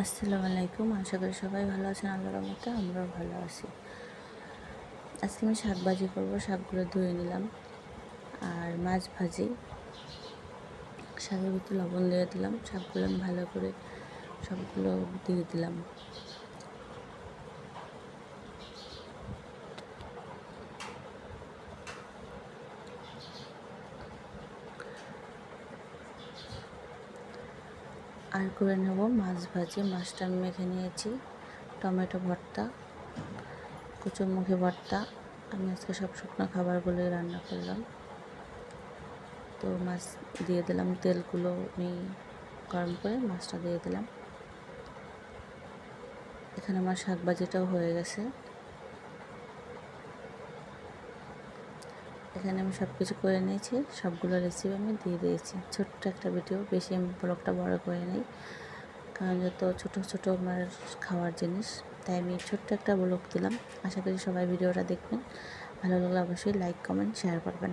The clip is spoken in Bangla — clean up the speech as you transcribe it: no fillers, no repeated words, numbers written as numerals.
আসসালামু আলাইকুম। আশা করি সবাই ভালো আছেন। আল্লাহর রহমতে আমরাও ভালো আছি। আজকে আমি শাক ভাজি করবো। শাকগুলো ধুয়ে নিলাম। আর মাছ ভাজি, শাকের ভিতরে লবণ দিয়ে দিলাম। শাকগুলো আমি ভালো করে সবগুলো দিয়ে দিলাম। আর করে নেব মাছ ভাজি। মাছটা আমি মেখে নিয়েছি। টমেটো ভর্তা, কচুরমুখী ভর্তা। আমি আজকে সব শুকনো খাবারগুলোই রান্না করলাম। তো মাছ দিয়ে দিলাম, তেলগুলো আমি গরম করে মাছটা দিয়ে দিলাম। এখানে আমার শাক ভাজিটাও হয়ে গেছে। এখানে আমি সব কিছু করে নিয়েছি। সবগুলো রেসিপি আমি দিয়ে দিয়েছি। ছোট্ট একটা ভিডিও, বেশি আমি ব্লগটা বড় করে নিই, কারণ যত ছোট ছোট আমার খাওয়ার জিনিস, তাই আমি ছোট্ট একটা ব্লগ দিলাম। আশা করি সবাই ভিডিওটা দেখবেন। ভালো লাগলে অবশ্যই লাইক, কমেন্ট, শেয়ার করবেন।